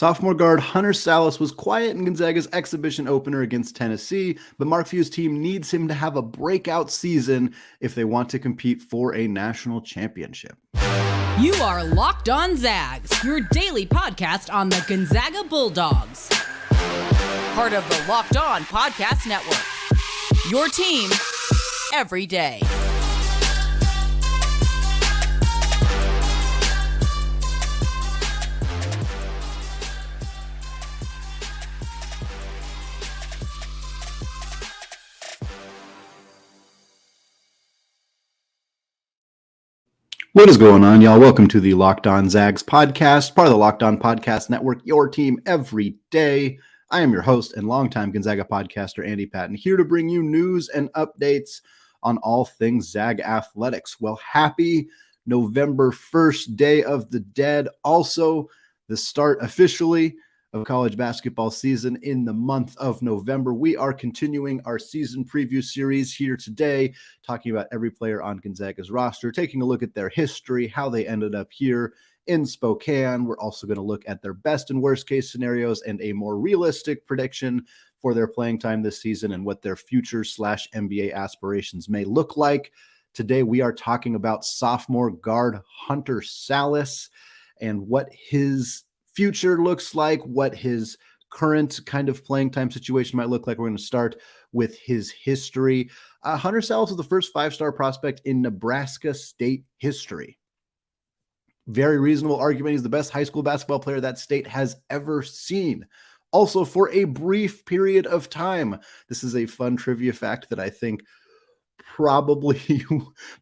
Sophomore guard Hunter Sallis was quiet in Gonzaga's exhibition opener against Tennessee, but Mark Few's team needs him to have a breakout season if they want to compete for a national championship. You are Locked On Zags, your daily podcast on the Gonzaga Bulldogs. Part of the Locked On Podcast Network. Your team every day. What is going on, y'all? Welcome to the Locked On Zags podcast, part of the Locked On Podcast Network, your team every day. I am your host and longtime Gonzaga podcaster, Andy Patton, here to bring you news and updates on all things Zag athletics. Well, happy November 1st, Day of the Dead. Also, the start officially of college basketball season in the month of November. We are continuing our season preview series here today, talking about every player on Gonzaga's roster, taking a look at their history, how they ended up here in Spokane. We're also going to look at their best and worst case scenarios and a more realistic prediction for their playing time this season and what their future /NBA aspirations may look like. Today, we are talking about sophomore guard Hunter Sallis and what his future looks like, what his current kind of playing time situation might look like. We're going to start with his history. Hunter Sallis was the first five-star prospect in Nebraska state history. Very reasonable argument. He's the best high school basketball player that state has ever seen. Also, for a brief period of time. This is a fun trivia fact that I think probably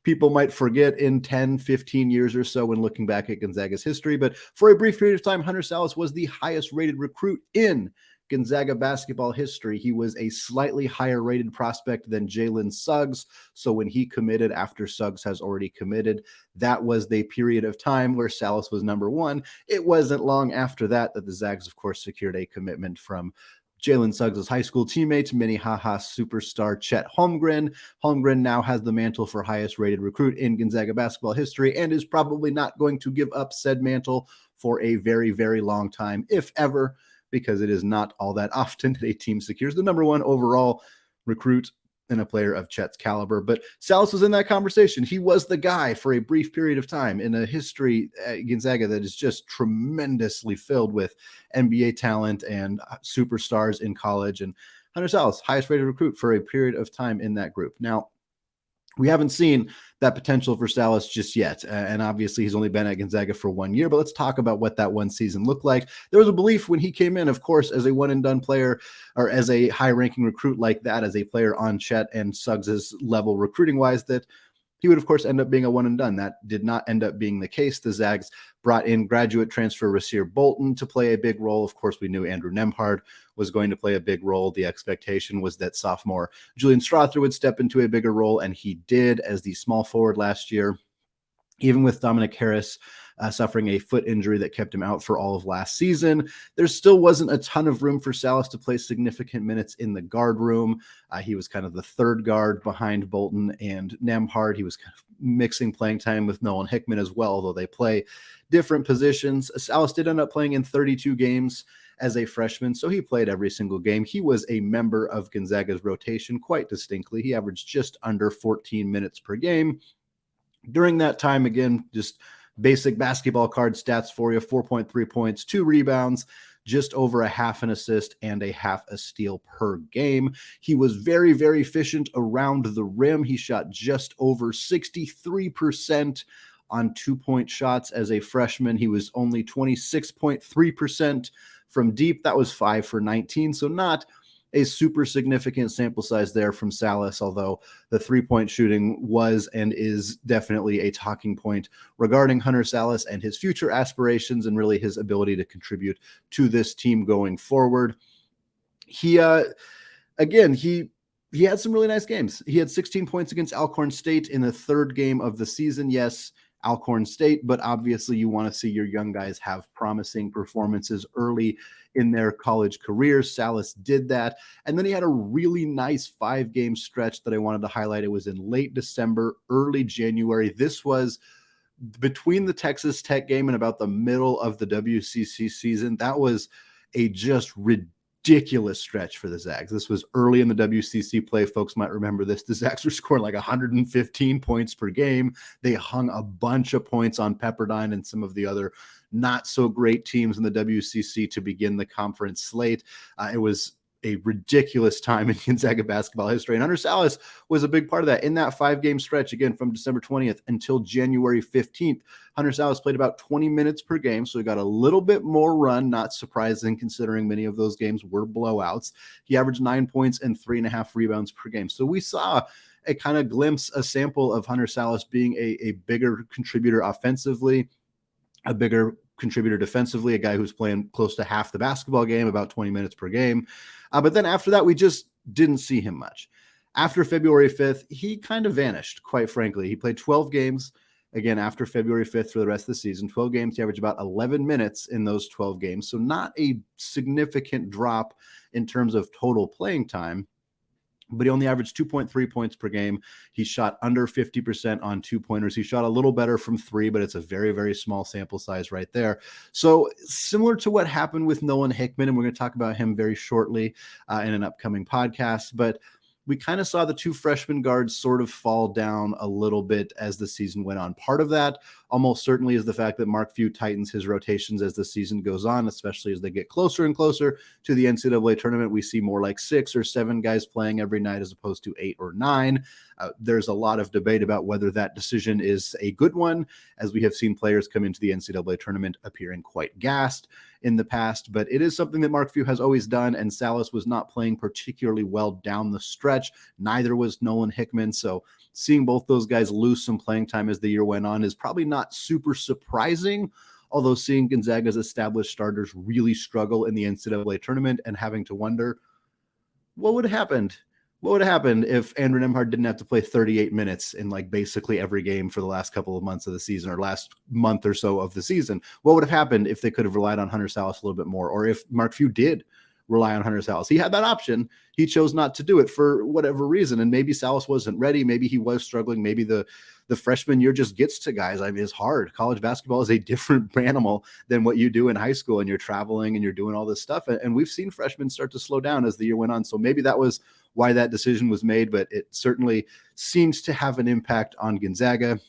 people might forget in 10, 15 years or so when looking back at Gonzaga's history. But for a brief period of time, Hunter Sallis was the highest rated recruit in Gonzaga basketball history. He was a slightly higher rated prospect than Jalen Suggs. So when he committed after Suggs has already committed, that was the period of time where Sallis was number one. It wasn't long after that the Zags, of course, secured a commitment from Jalen Suggs' high school teammate, Minnehaha superstar Chet Holmgren. Holmgren now has the mantle for highest rated recruit in Gonzaga basketball history and is probably not going to give up said mantle for a very, very long time, if ever, because it is not all that often that a team secures the number one overall recruit and a player of Chet's caliber. But Sallis was in that conversation. He was the guy for a brief period of time in a history at Gonzaga that is just tremendously filled with NBA talent and superstars in college. And Hunter Sallis, highest rated recruit for a period of time in that group. Now, we haven't seen that potential for Sallis just yet. And obviously he's only been at Gonzaga for 1 year, but let's talk about what that one season looked like. There was a belief when he came in, of course, as a one and done player or as a high ranking recruit like that, as a player on Chet and Suggs's level recruiting wise, that he would, of course, end up being a one and done. That did not end up being the case. The Zags brought in graduate transfer Rasir Bolton to play a big role. Of course, we knew Andrew Nembhard was going to play a big role. The expectation was that sophomore Julian Strother would step into a bigger role, and he did as the small forward last year. Even with Dominic Harris suffering a foot injury that kept him out for all of last season, there still wasn't a ton of room for Sallis to play significant minutes in the guard room. He was kind of the third guard behind Bolton and Nembhard. He was kind of mixing playing time with Nolan Hickman as well, although they play different positions. Sallis did end up playing in 32 games as a freshman, so he played every single game. He was a member of Gonzaga's rotation quite distinctly. He averaged just under 14 minutes per game. During that time, again, just basic basketball card stats for you: 4.3 points, 2 rebounds, just over a half an assist and a half a steal per game. He was very, very efficient around the rim. He shot just over 63% on 2-point shots as a freshman. He was only 26.3% from deep. That was 5 for 19. So not a super significant sample size there from Sallis, although the 3-point shooting was and is definitely a talking point regarding Hunter Sallis and his future aspirations and really his ability to contribute to this team going forward. He had some really nice games. He had 16 points against Alcorn State in the third game of the season. Yes, Alcorn State, but obviously you want to see your young guys have promising performances early in their college careers. Sallis did that. And then he had a really nice 5-game stretch that I wanted to highlight. It was in late December, early January. This was between the Texas Tech game and about the middle of the WCC season, that was a just ridiculous stretch for the Zags. This was early in the WCC play. Folks might remember this. The Zags were scoring like 115 points per game. They hung a bunch of points on Pepperdine and some of the other not so great teams in the WCC to begin the conference slate. It was a ridiculous time in Gonzaga basketball history. And Hunter Sallis was a big part of that. In that 5-game stretch, again, from December 20th until January 15th, Hunter Sallis played about 20 minutes per game. So he got a little bit more run, not surprising considering many of those games were blowouts. He averaged 9 points and 3.5 rebounds per game. So we saw a kind of glimpse, a sample of Hunter Sallis being a bigger contributor offensively, a bigger contributor defensively, a guy who's playing close to half the basketball game, about 20 minutes per game. But then after that, we just didn't see him much. After February 5th, he kind of vanished, quite frankly. He played 12 games, again, after February 5th for the rest of the season. 12 games, he averaged about 11 minutes in those 12 games. So not a significant drop in terms of total playing time. But he only averaged 2.3 points per game. He shot under 50% on 2-pointers. He shot a little better from 3, but it's a very, very small sample size right there. So similar to what happened with Nolan Hickman, and we're going to talk about him very shortly in an upcoming podcast, but we kind of saw the two freshman guards sort of fall down a little bit as the season went on. Part of that almost certainly is the fact that Mark Few tightens his rotations as the season goes on, especially as they get closer and closer to the NCAA tournament. We see more like 6 or 7 guys playing every night as opposed to 8 or 9. There's a lot of debate about whether that decision is a good one, as we have seen players come into the NCAA tournament appearing quite gassed in the past, but it is something that Mark Few has always done, and Sallis was not playing particularly well down the stretch. Neither was Nolan Hickman, so seeing both those guys lose some playing time as the year went on is probably not super surprising, although seeing Gonzaga's established starters really struggle in the NCAA tournament and having to wonder what would have happened. What would have happened if Andrew Nembhard didn't have to play 38 minutes in like basically every game for the last couple of months of the season or last month or so of the season? What would have happened if they could have relied on Hunter Sallis a little bit more, or if Mark Few did rely on Hunter Sallis? He had that option. He chose not to do it for whatever reason. And maybe Sallis wasn't ready. Maybe he was struggling. Maybe the freshman year just gets to guys. I mean, it's hard. College basketball is a different animal than what you do in high school, and you're traveling and you're doing all this stuff. And we've seen freshmen start to slow down as the year went on. So maybe that was why that decision was made, but it certainly seems to have an impact on Gonzaga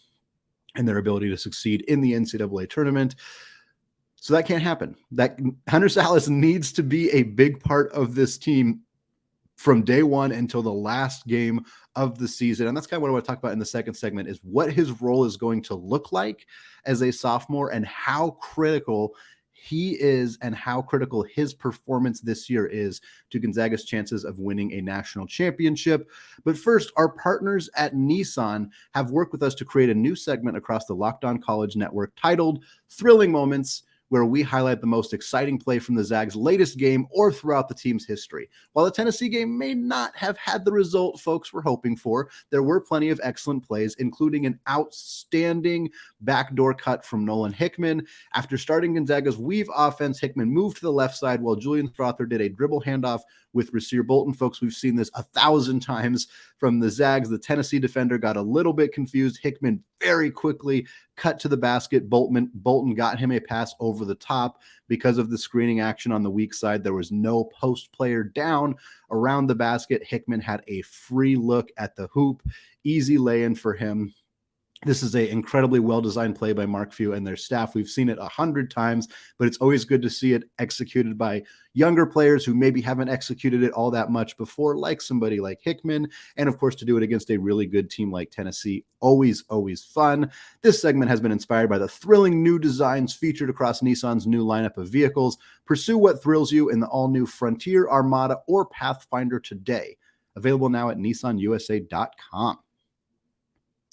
and their ability to succeed in the NCAA tournament. So that can't happen. That Hunter Sallis needs to be a big part of this team from day one until the last game of the season. And that's kind of what I want to talk about in the second segment, is what his role is going to look like as a sophomore and how critical he is and how critical his performance this year is to Gonzaga's chances of winning a national championship. But first, our partners at Nissan have worked with us to create a new segment across the Locked On College Network titled Thrilling Moments, where we highlight the most exciting play from the Zags' latest game or throughout the team's history. While the Tennessee game may not have had the result folks were hoping for, there were plenty of excellent plays, including an outstanding backdoor cut from Nolan Hickman. After starting Gonzaga's weave offense, Hickman moved to the left side while Julian Strother did a dribble handoff with Rasir Bolton. Folks, we've seen this 1,000 times from the Zags. The Tennessee defender got a little bit confused. Hickman very quickly cut to the basket. Bolton got him a pass over the top. Because of the screening action on the weak side, there was no post player down around the basket. Hickman had a free look at the hoop. Easy lay-in for him. This is an incredibly well-designed play by Mark Few and their staff. We've seen it 100 times, but it's always good to see it executed by younger players who maybe haven't executed it all that much before, like somebody like Hickman. And of course, to do it against a really good team like Tennessee, always fun. This segment has been inspired by the thrilling new designs featured across Nissan's new lineup of vehicles. Pursue what thrills you in the all-new Frontier, Armada, or Pathfinder today. Available now at nissanusa.com.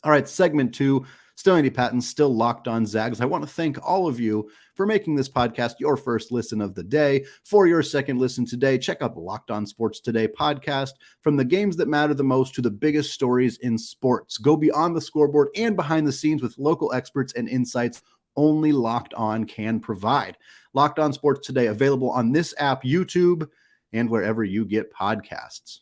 All right, segment 2, still Andy Patton, still Locked On Zags. I want to thank all of you for making this podcast your first listen of the day. For your second listen today, check out the Locked On Sports Today podcast. From the games that matter the most to the biggest stories in sports. Go beyond the scoreboard and behind the scenes with local experts and insights only Locked On can provide. Locked On Sports Today, available on this app, YouTube, and wherever you get podcasts.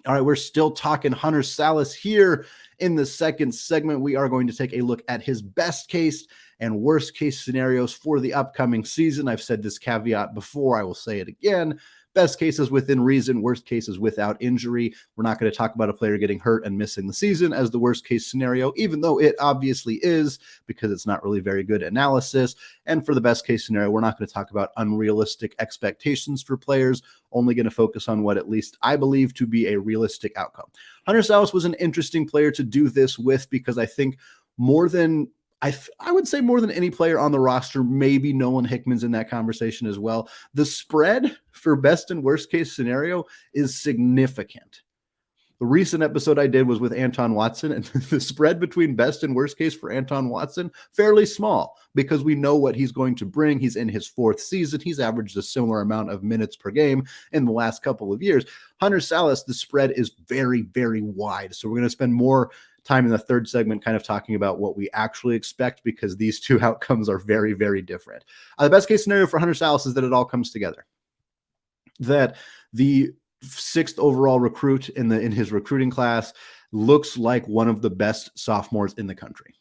All right, we're still talking Hunter Sallis here. In the second segment, we are going to take a look at his best case and worst case scenarios for the upcoming season. I've said this caveat before. I will say it again. Best cases within reason, worst cases without injury. We're not going to talk about a player getting hurt and missing the season as the worst case scenario, even though it obviously is, because it's not really very good analysis. And for the best case scenario, we're not going to talk about unrealistic expectations for players, only going to focus on what at least I believe to be a realistic outcome. Hunter Sallis was an interesting player to do this with because I think more than I would say more than any player on the roster, maybe Nolan Hickman's in that conversation as well. The spread for best and worst case scenario is significant. The recent episode I did was with Anton Watson, and the spread between best and worst case for Anton Watson, fairly small because we know what he's going to bring. He's in his fourth season. He's averaged a similar amount of minutes per game in the last couple of years. Hunter Sallis, the spread is very, very wide. So we're going to spend more time in the third segment kind of talking about what we actually expect because these two outcomes are very, very different. The best case scenario for Hunter Sallis is that it all comes together. That the sixth overall recruit in his recruiting class looks like one of the best sophomores in the country.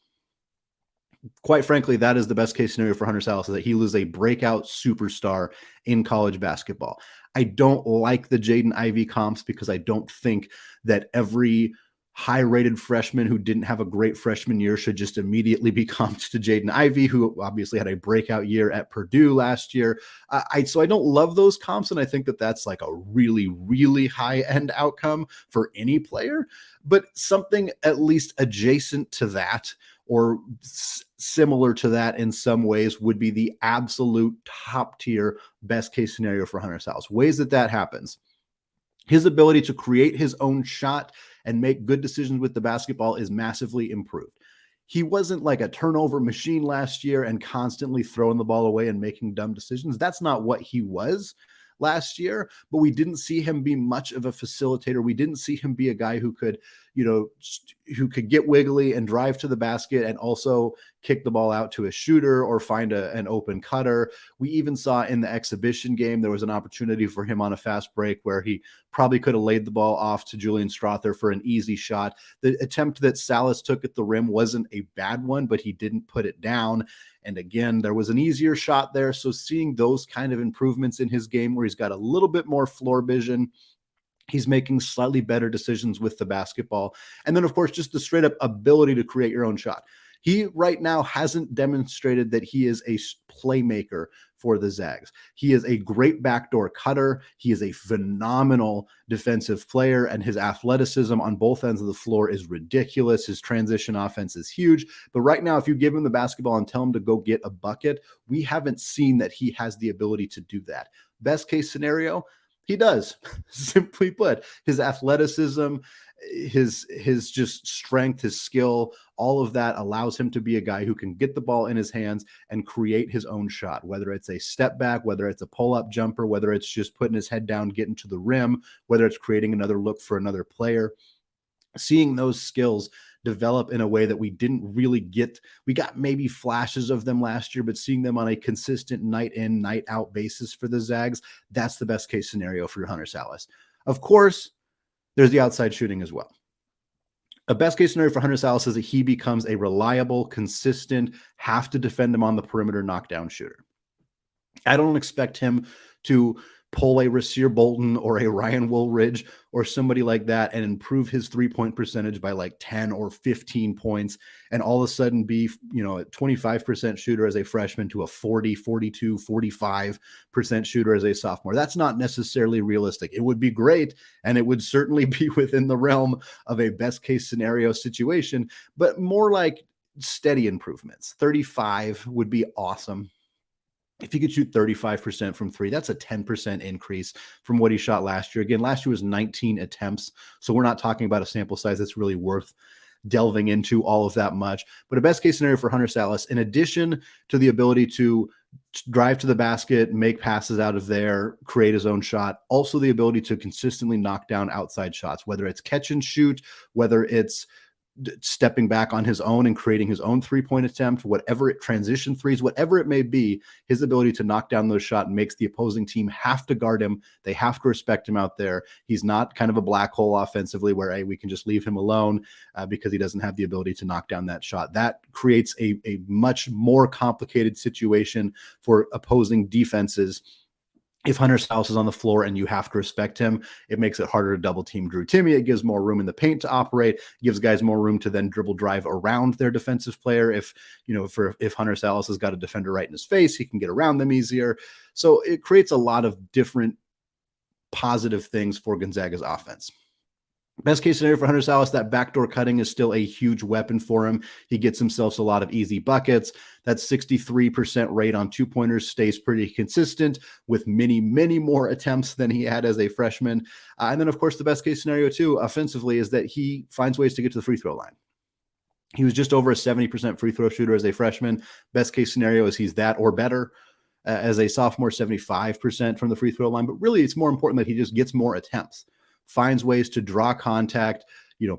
Quite frankly, that is the best case scenario for Hunter Sallis, is that he was a breakout superstar in college basketball. I don't like the Jaden Ivey comps because I don't think that every high-rated freshman who didn't have a great freshman year should just immediately be comped to Jaden Ivey, who obviously had a breakout year at Purdue last year. So I don't love those comps, and I think that that's like a really, really high-end outcome for any player. But something at least adjacent to that or similar to that in some ways would be the absolute top-tier best-case scenario for Hunter Sallis. Ways that happens. His ability to create his own shot and make good decisions with the basketball is massively improved. He wasn't like a turnover machine last year and constantly throwing the ball away and making dumb decisions. That's not what he was last year, but we didn't see him be much of a facilitator. We didn't see him be a guy who could, who could get wiggly and drive to the basket and also kick the ball out to a shooter or find an open cutter. We even saw in the exhibition game, there was an opportunity for him on a fast break where he probably could have laid the ball off to Julian Strother for an easy shot. The attempt that Sallis took at the rim wasn't a bad one, but he didn't put it down. And again, there was an easier shot there. So seeing those kind of improvements in his game where he's got a little bit more floor vision, he's making slightly better decisions with the basketball. And then, of course, just the straight up ability to create your own shot. He right now hasn't demonstrated that he is a playmaker for the Zags. He is a great backdoor cutter. He is a phenomenal defensive player, and his athleticism on both ends of the floor is ridiculous. His transition offense is huge. But right now, if you give him the basketball and tell him to go get a bucket, we haven't seen that he has the ability to do that. Best case scenario, he does. Simply put, his athleticism, his just strength, his skill, all of that allows him to be a guy who can get the ball in his hands and create his own shot, whether it's a step back, whether it's a pull-up jumper, whether it's just putting his head down, getting to the rim, whether it's creating another look for another player. Seeing those skills develop in a way that we didn't really get. We got maybe flashes of them last year, but seeing them on a consistent night in, night out basis for the Zags, that's the best case scenario for Hunter Sallis. Of course, there's the outside shooting as well. A best case scenario for Hunter Sallis is that he becomes a reliable, consistent, have to defend him on the perimeter knockdown shooter. I don't expect him to pull a Rasir Bolton or a Ryan Woolridge or somebody like that and improve his three-point percentage by like 10 or 15 points and all of a sudden be, a 25% shooter as a freshman to a 40, 42, 45% shooter as a sophomore. That's not necessarily realistic. It would be great, and it would certainly be within the realm of a best-case scenario situation, but more like steady improvements. 35 would be awesome. If he could shoot 35% from three, that's a 10% increase from what he shot last year. Again, last year was 19 attempts, so we're not talking about a sample size that's really worth delving into all of that much. But a best case scenario for Hunter Sallis, in addition to the ability to drive to the basket, make passes out of there, create his own shot, also the ability to consistently knock down outside shots, whether it's catch and shoot, whether it's stepping back on his own and creating his own three-point attempt, whatever it transition threes, whatever it may be, his ability to knock down those shots makes the opposing team have to guard him. They have to respect him out there. He's not kind of a black hole offensively where, hey, we can just leave him alone because he doesn't have the ability to knock down that shot. That creates a much more complicated situation for opposing defenses. If Hunter Sallis is on the floor and you have to respect him, it makes it harder to double team Drew Timme. It gives more room in the paint to operate, gives guys more room to then dribble drive around their defensive player. If Hunter Sallis has got a defender right in his face, he can get around them easier. So it creates a lot of different positive things for Gonzaga's offense. Best case scenario for Hunter Sallis, that backdoor cutting is still a huge weapon for him. He gets himself a lot of easy buckets. That 63% rate on two-pointers stays pretty consistent with many, many more attempts than he had as a freshman. And then, of course, the best case scenario, too, offensively, is that he finds ways to get to the free throw line. He was just over a 70% free throw shooter as a freshman. Best case scenario is he's that or better. As a sophomore, 75% from the free throw line. But really, it's more important that he just gets more attempts. Finds ways to draw contact,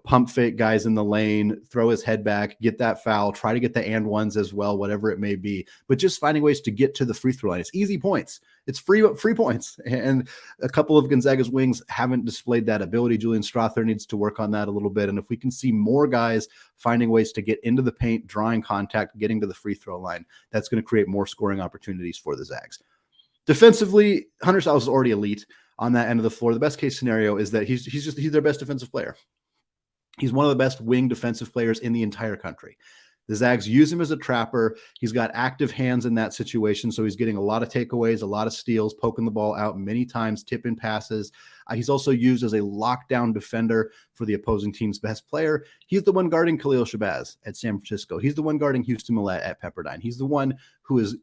pump fake guys in the lane, throw his head back, get that foul, try to get the and ones as well, whatever it may be. But just finding ways to get to the free throw line. It's easy points. It's free points. And a couple of Gonzaga's wings haven't displayed that ability. Julian Strother needs to work on that a little bit. And if we can see more guys finding ways to get into the paint, drawing contact, getting to the free throw line, that's going to create more scoring opportunities for the Zags. Defensively, Hunter Sallis is already elite on that end of the floor. The best case scenario is that he's their best defensive player. He's one of the best wing defensive players in the entire country. The Zags use him as a trapper. He's got active hands in that situation, so he's getting a lot of takeaways, a lot of steals, poking the ball out many times, tipping passes. He's also used as a lockdown defender for the opposing team's best player. He's the one guarding Khalil Shabazz at San Francisco. He's the one guarding Houston Millett at Pepperdine. He's the one who is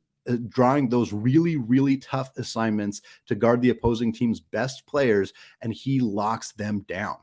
drawing those really, really tough assignments to guard the opposing team's best players, and he locks them down.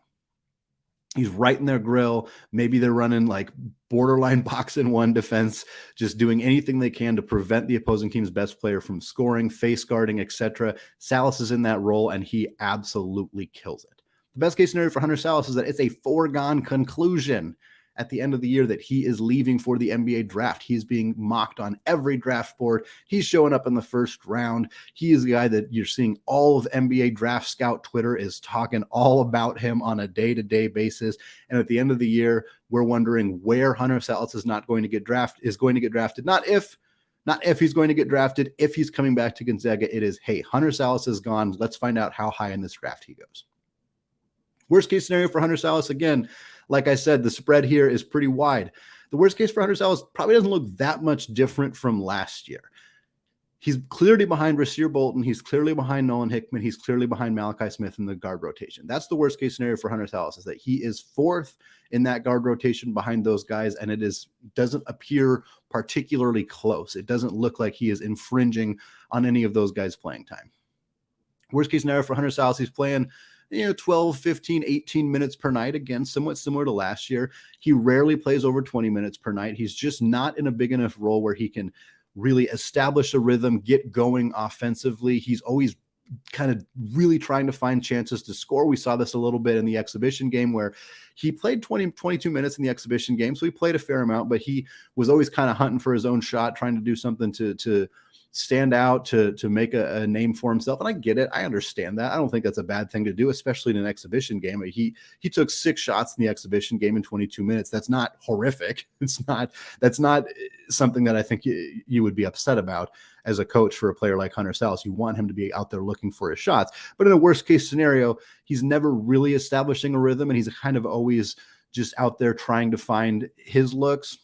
He's right in their grill. Maybe they're running like borderline box and one defense, just doing anything they can to prevent the opposing team's best player from scoring, face guarding, etc. Sallis is in that role, and he absolutely kills it. The best case scenario for Hunter Sallis is that it's a foregone conclusion at the end of the year that he is leaving for the NBA draft. He's being mocked on every draft board. He's showing up in the first round. He is the guy that you're seeing all of NBA draft scout Twitter is talking all about him on a day-to-day basis. And at the end of the year, we're wondering where Hunter Sallis is going to get drafted. Not if he's going to get drafted. If he's coming back to Gonzaga, it is, hey, Hunter Sallis is gone. Let's find out how high in this draft he goes. Worst case scenario for Hunter Sallis, again, like I said, the spread here is pretty wide. The worst case for Hunter Sallis probably doesn't look that much different from last year. He's clearly behind Rasir Bolton. He's clearly behind Nolan Hickman. He's clearly behind Malachi Smith in the guard rotation. That's the worst case scenario for Hunter Sallis, is that he is fourth in that guard rotation behind those guys, and it doesn't appear particularly close. It doesn't look like he is infringing on any of those guys' playing time. Worst case scenario for Hunter Sallis, he's playing 12, 15, 18 minutes per night. Again, somewhat similar to last year. He rarely plays over 20 minutes per night. He's just not in a big enough role where he can really establish a rhythm, get going offensively. He's always kind of really trying to find chances to score. We saw this a little bit in the exhibition game where he played 22 minutes in the exhibition game. So he played a fair amount, but he was always kind of hunting for his own shot, trying to do something to stand out, to make a name for himself. And I get it. I understand that. I don't think that's a bad thing to do, especially in an exhibition game. He took 6 shots in the exhibition game in 22 minutes. That's not horrific. That's not something that I think you would be upset about as a coach for a player like Hunter Sallis. You want him to be out there looking for his shots. But in a worst case scenario, he's never really establishing a rhythm, and he's kind of always just out there trying to find his looks.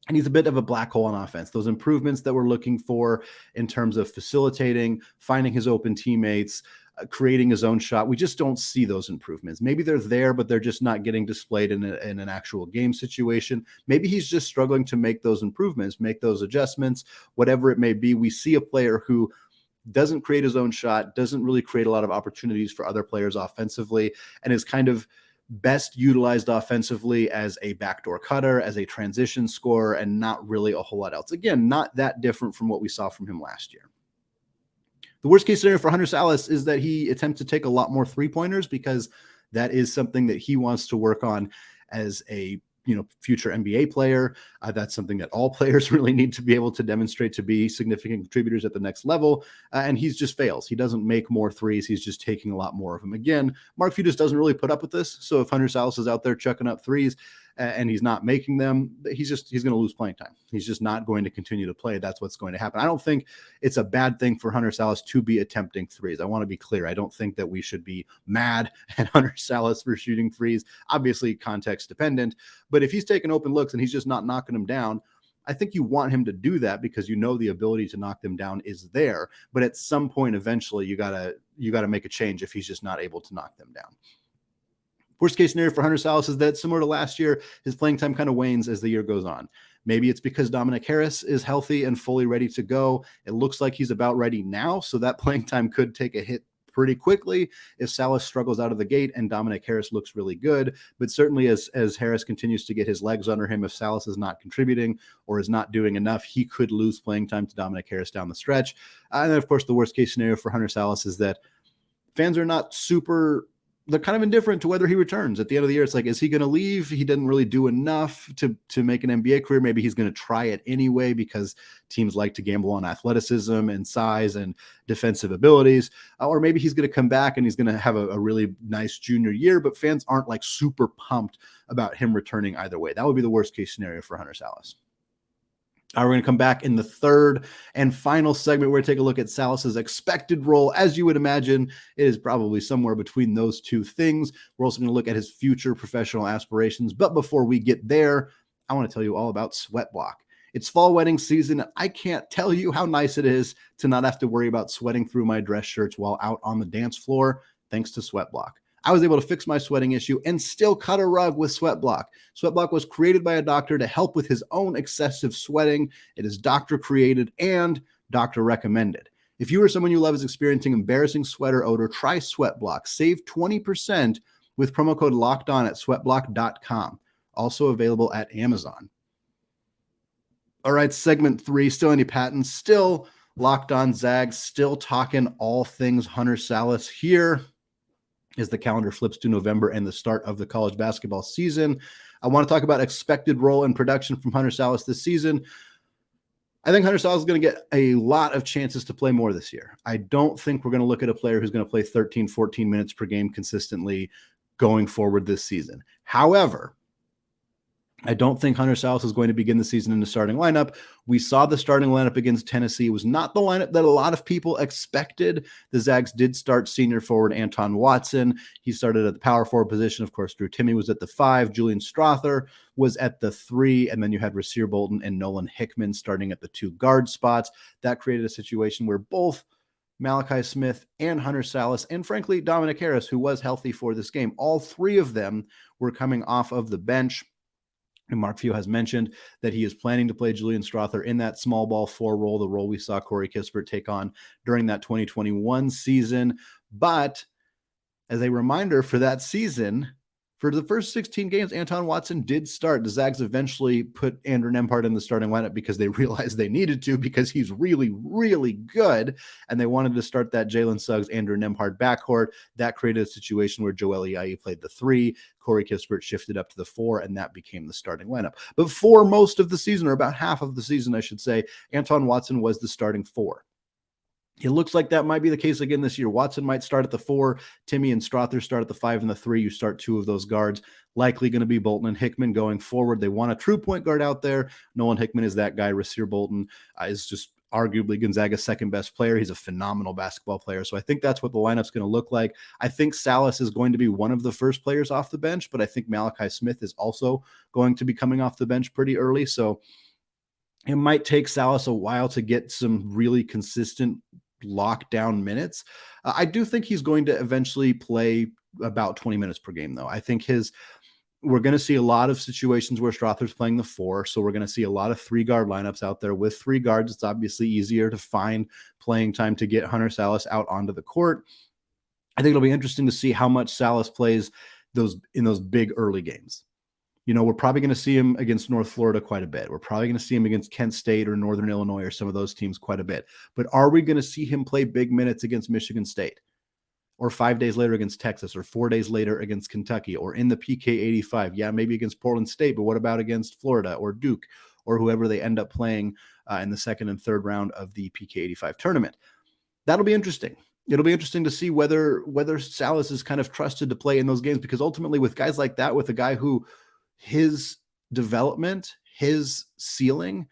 And he's a bit of a black hole on offense. Those improvements that we're looking for in terms of facilitating, finding his open teammates, creating his own shot, we just don't see those improvements. Maybe they're there, but they're just not getting displayed in an actual game situation. Maybe he's just struggling to make those improvements, make those adjustments, whatever it may be. We see a player who doesn't create his own shot, doesn't really create a lot of opportunities for other players offensively, and is kind of best utilized offensively as a backdoor cutter, as a transition scorer, and not really a whole lot else. Again, not that different from what we saw from him last year. The worst case scenario for Hunter Sallis is that he attempts to take a lot more 3-pointers, because that is something that he wants to work on as a future NBA player. That's something that all players really need to be able to demonstrate to be significant contributors at the next level. And he's just fails. He doesn't make more threes. He's just taking a lot more of them. Again, Mark Few just doesn't really put up with this. So if Hunter Sallis is out there chucking up threes and he's not making them, he's going to lose playing time. He's just not going to continue to play. That's what's going to happen. I don't think it's a bad thing for Hunter Sallis to be attempting threes. I want to be clear. I don't think that we should be mad at Hunter Sallis for shooting threes. Obviously, context dependent. But if he's taking open looks and he's just not knocking them down, I think you want him to do that because the ability to knock them down is there. But at some point, eventually, you gotta make a change if he's just not able to knock them down. Worst case scenario for Hunter Sallis is that, similar to last year, his playing time kind of wanes as the year goes on. Maybe it's because Dominic Harris is healthy and fully ready to go. It looks like he's about ready now, so that playing time could take a hit pretty quickly if Sallis struggles out of the gate and Dominic Harris looks really good. But certainly as Harris continues to get his legs under him, if Sallis is not contributing or is not doing enough, he could lose playing time to Dominic Harris down the stretch. And then, of course, the worst case scenario for Hunter Sallis is that fans are not they're kind of indifferent to whether he returns. At the end of the year, it's like, is he going to leave? He didn't really do enough to make an NBA career. Maybe he's going to try it anyway because teams like to gamble on athleticism and size and defensive abilities. Or maybe he's going to come back and he's going to have a really nice junior year, but fans aren't like super pumped about him returning either way. That would be the worst case scenario for Hunter Sallis. We're going to come back in the third and final segment. We're going to take a look at Sallis's expected role. As you would imagine, it is probably somewhere between those two things. We're also going to look at his future professional aspirations. But before we get there, I want to tell you all about Sweat Block. It's fall wedding season. I can't tell you how nice it is to not have to worry about sweating through my dress shirts while out on the dance floor, thanks to Sweat Block. I was able to fix my sweating issue and still cut a rug with Sweat Block. Sweat Block was created by a doctor to help with his own excessive sweating. It is doctor created and doctor recommended. If you or someone you love is experiencing embarrassing sweat or odor, try Sweat Block. Save 20% with promo code LOCKEDON at sweatblock.com. Also available at Amazon. All right, segment 3, still Andy Patton, still Locked On Zags, still talking all things Hunter Sallis here as the calendar flips to November and the start of the college basketball season. I want to talk about expected role and production from Hunter Sallis this season. I think Hunter Sallis is going to get a lot of chances to play more this year. I don't think we're going to look at a player who's going to play 13, 14 minutes per game consistently going forward this season. However, I don't think Hunter Sallis is going to begin the season in the starting lineup. We saw the starting lineup against Tennessee. It was not the lineup that a lot of people expected. The Zags did start senior forward Anton Watson. He started at the power forward position. Of course, Drew Timme was at the 5. Julian Strother was at the 3. And then you had Rasir Bolton and Nolan Hickman starting at the 2 guard spots. That created a situation where both Malachi Smith and Hunter Sallis, and frankly, Dominic Harris, who was healthy for this game, all 3 of them were coming off of the bench. And Mark Few has mentioned that he is planning to play Julian Strother in that small ball 4 role, the role we saw Corey Kispert take on during that 2021 season. But as a reminder for that season, for the first 16 games, Anton Watson did start. The Zags eventually put Andrew Nembhard in the starting lineup because they realized they needed to, because he's really, really good. And they wanted to start that Jalen Suggs, Andrew Nembhard backcourt. That created a situation where Joel Ayayi played the 3. Corey Kispert shifted up to the 4, and that became the starting lineup. But for most of the season, or about half of the season, I should say, Anton Watson was the starting 4. It looks like that might be the case again this year. Watson might start at the 4. Timme and Strother start at the 5 and the 3. You start 2 of those guards. Likely going to be Bolton and Hickman going forward. They want a true point guard out there. Nolan Hickman is that guy. Rasir Bolton is just arguably Gonzaga's second best player. He's a phenomenal basketball player. So I think that's what the lineup's going to look like. I think Sallis is going to be one of the first players off the bench, but I think Malachi Smith is also going to be coming off the bench pretty early. So it might take Sallis a while to get some really consistent lockdown minutes. I do think he's going to eventually play about 20 minutes per game, though. I think we're going to see a lot of situations where Strother's playing the 4. So we're going to see a lot of 3 guard lineups out there. With 3 guards, it's obviously easier to find playing time to get Hunter Sallis out onto the court. I think it'll be interesting to see how much Sallis plays in those big early games. You know, we're probably going to see him against North Florida quite a bit. We're probably going to see him against Kent State or Northern Illinois or some of those teams quite a bit. But are we going to see him play big minutes against Michigan State? or 5 days later against Texas, or 4 days later against Kentucky, or in the PK85. Yeah, maybe against Portland State, but what about against Florida or Duke or whoever they end up playing in the second and third round of the PK85 tournament? That'll be interesting. It'll be interesting to see whether Sallis is kind of trusted to play in those games, because ultimately with guys like that, with a guy who his development, his ceiling,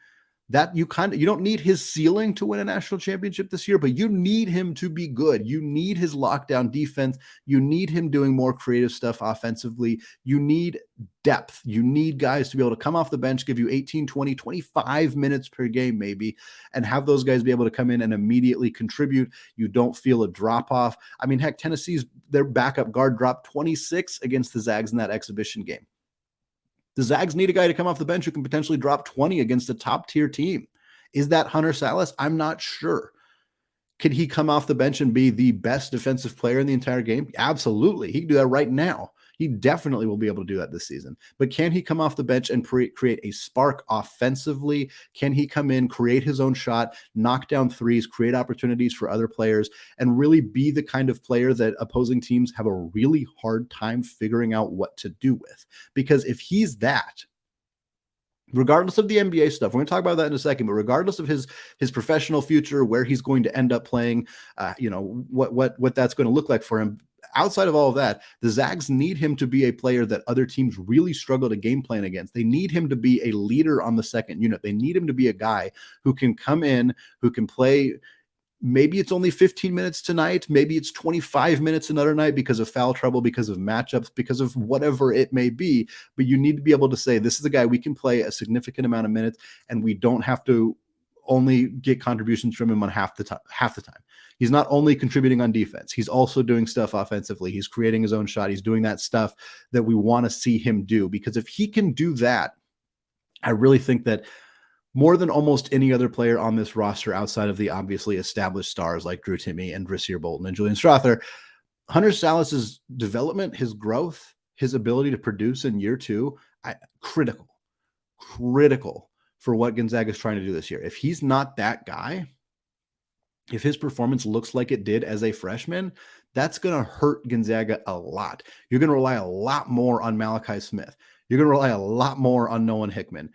that you don't need his ceiling to win a national championship this year, but you need him to be good. You need his lockdown defense. You need him doing more creative stuff offensively. You need depth. You need guys to be able to come off the bench, give you 18, 20, 25 minutes per game maybe, and have those guys be able to come in and immediately contribute. You don't feel a drop off. I mean, heck, Tennessee's their backup guard dropped 26 against the Zags in that exhibition game. The Zags need a guy to come off the bench who can potentially drop 20 against a top-tier team. Is that Hunter Sallis? I'm not sure. Could he come off the bench and be the best defensive player in the entire game? Absolutely. He can do that right now. He definitely will be able to do that this season. But can he come off the bench and create a spark offensively? Can he come in, create his own shot, knock down threes, create opportunities for other players, and really be the kind of player that opposing teams have a really hard time figuring out what to do with? Because if he's that, regardless of the NBA stuff, we're going to talk about that in a second, but regardless of his professional future, where he's going to end up playing, what that's going to look like for him, outside of all of that, the Zags need him to be a player that other teams really struggle to game plan against. They need him to be a leader on the second unit. They need him to be a guy who can come in, who can play. Maybe it's only 15 minutes tonight. Maybe it's 25 minutes another night because of foul trouble, because of matchups, because of whatever it may be. But you need to be able to say, this is a guy we can play a significant amount of minutes, and we don't have to only get contributions from him on half the time. He's not only contributing on defense. He's also doing stuff offensively. He's creating his own shot. He's doing that stuff that we want to see him do, because if he can do that, I really think that more than almost any other player on this roster outside of the obviously established stars like Drew Timme and Rasir Bolton and Julian Strawther, Hunter Sallis' development, his growth, his ability to produce in year two, critical for what Gonzaga is trying to do this year. If he's not that guy, if his performance looks like it did as a freshman, that's going to hurt Gonzaga a lot. You're going to rely a lot more on Malachi Smith. You're going to rely a lot more on Nolan Hickman.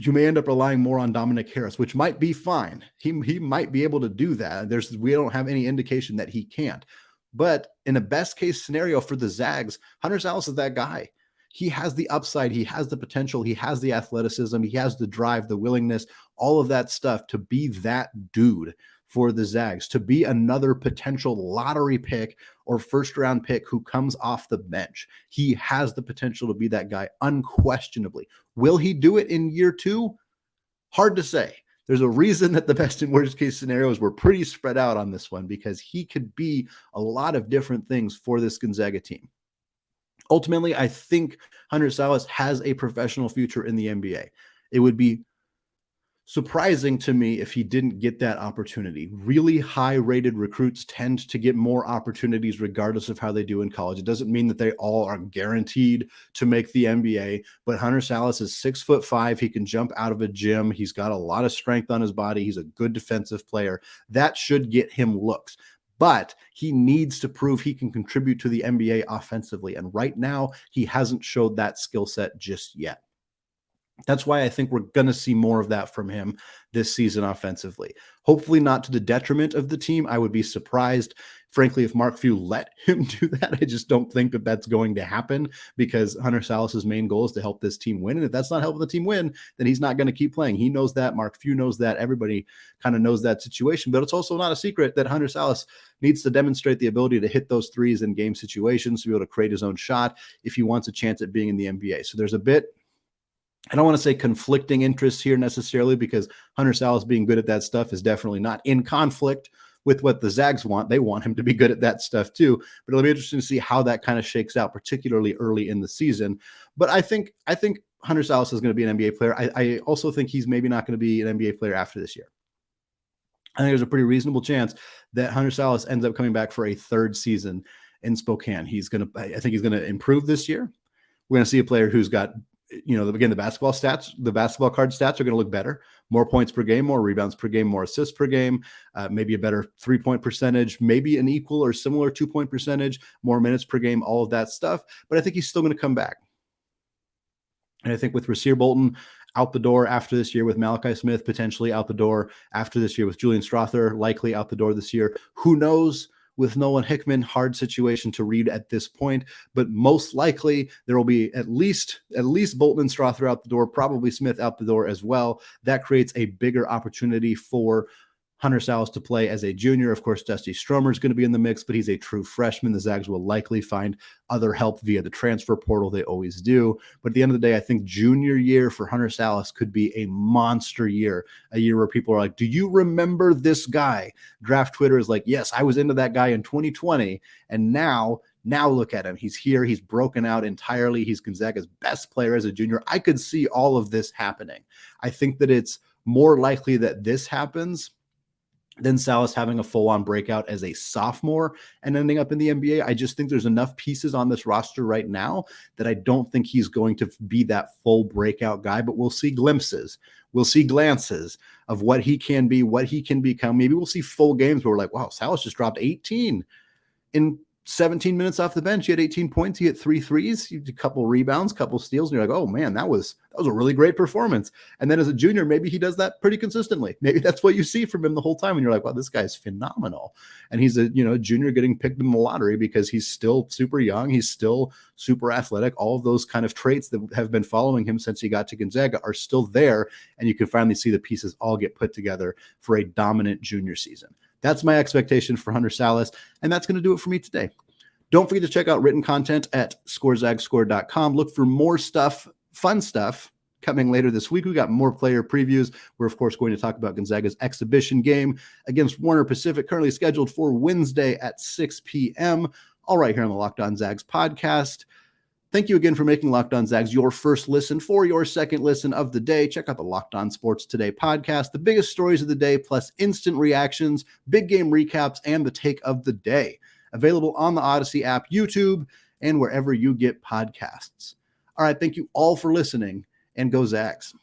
You may end up relying more on Dominic Harris, which might be fine. He might be able to do that. We don't have any indication that he can't. But in a best case scenario for the Zags, Hunter Sallis is that guy. He has the upside. He has the potential. He has the athleticism. He has the drive, the willingness, all of that stuff to be that dude for the Zags, to be another potential lottery pick or first round pick who comes off the bench. He has the potential to be that guy unquestionably. Will he do it in year two? Hard to say. There's a reason that the best and worst case scenarios were pretty spread out on this one, because he could be a lot of different things for this Gonzaga team. Ultimately, I think Hunter Sallis has a professional future in the NBA. It would be surprising to me if he didn't get that opportunity. Really high-rated recruits tend to get more opportunities regardless of how they do in college. It doesn't mean that they all are guaranteed to make the NBA, but Hunter Sallis is 6'5". He can jump out of a gym. He's got a lot of strength on his body. He's a good defensive player. That should get him looks. But he needs to prove he can contribute to the NBA offensively. And right now, he hasn't showed that skill set just yet. That's why I think we're going to see more of that from him this season offensively. Hopefully not to the detriment of the team. I would be surprised, frankly, if Mark Few let him do that. I just don't think that that's going to happen, because Hunter Sallis' main goal is to help this team win. And if that's not helping the team win, then he's not going to keep playing. He knows that. Mark Few knows that. Everybody kind of knows that situation. But it's also not a secret that Hunter Sallis needs to demonstrate the ability to hit those threes in game situations, to be able to create his own shot if he wants a chance at being in the NBA. So there's a bit, I don't want to say conflicting interests here necessarily, because Hunter Sallis being good at that stuff is definitely not in conflict with what the Zags want. They want him to be good at that stuff too. But it'll be interesting to see how that kind of shakes out, particularly early in the season. But I think Hunter Sallis is going to be an NBA player. I also think he's maybe not going to be an NBA player after this year. I think there's a pretty reasonable chance that Hunter Sallis ends up coming back for a third season in Spokane. I think he's going to improve this year. We're going to see a player who's got, again, the basketball card stats are going to look better, more points per game, more rebounds per game, more assists per game, maybe a better 3-point percentage, maybe an equal or similar 2-point percentage, more minutes per game, all of that stuff. But I think he's still going to come back. And I think with Rasir Bolton out the door after this year, with Malachi Smith potentially out the door after this year, with Julian Strother likely out the door this year, who knows? With Nolan Hickman, hard situation to read at this point, but most likely there will be at least Bolton and Strother out the door, probably Smith out the door as well. That creates a bigger opportunity for Hunter Sallis to play as a junior. Of course, Dusty Stromer is going to be in the mix, but he's a true freshman. The Zags will likely find other help via the transfer portal. They always do. But at the end of the day, I think junior year for Hunter Sallis could be a monster year, a year where people are like, do you remember this guy? Draft Twitter is like, yes, I was into that guy in 2020. And now look at him. He's here. He's broken out entirely. He's Gonzaga's best player as a junior. I could see all of this happening. I think that it's more likely that this happens than Sallis having a full-on breakout as a sophomore and ending up in the NBA. I just think there's enough pieces on this roster right now that I don't think he's going to be that full breakout guy, but we'll see glimpses. We'll see glances of what he can be, what he can become. Maybe we'll see full games where we're like, wow, Sallis just dropped 18 in 17 minutes off the bench. He had 18 points. He hit 3 threes, he had a couple rebounds, couple steals. And you're like, oh man, that was a really great performance. And then as a junior, maybe he does that pretty consistently. Maybe that's what you see from him the whole time. And you're like, wow, this guy's phenomenal. And he's a junior getting picked in the lottery because he's still super young. He's still super athletic. All of those kind of traits that have been following him since he got to Gonzaga are still there. And you can finally see the pieces all get put together for a dominant junior season. That's my expectation for Hunter Sallis, and that's going to do it for me today. Don't forget to check out written content at scorezagscore.com. Look for more stuff, fun stuff, coming later this week. We got more player previews. We're, of course, going to talk about Gonzaga's exhibition game against Warner Pacific, currently scheduled for Wednesday at 6 p.m., all right here on the Locked On Zags podcast. Thank you again for making Locked On Zags your first listen. For your second listen of the day, check out the Locked On Sports Today podcast, the biggest stories of the day, plus instant reactions, big game recaps, and the take of the day. Available on the Odyssey app, YouTube, and wherever you get podcasts. All right, thank you all for listening, and go Zags.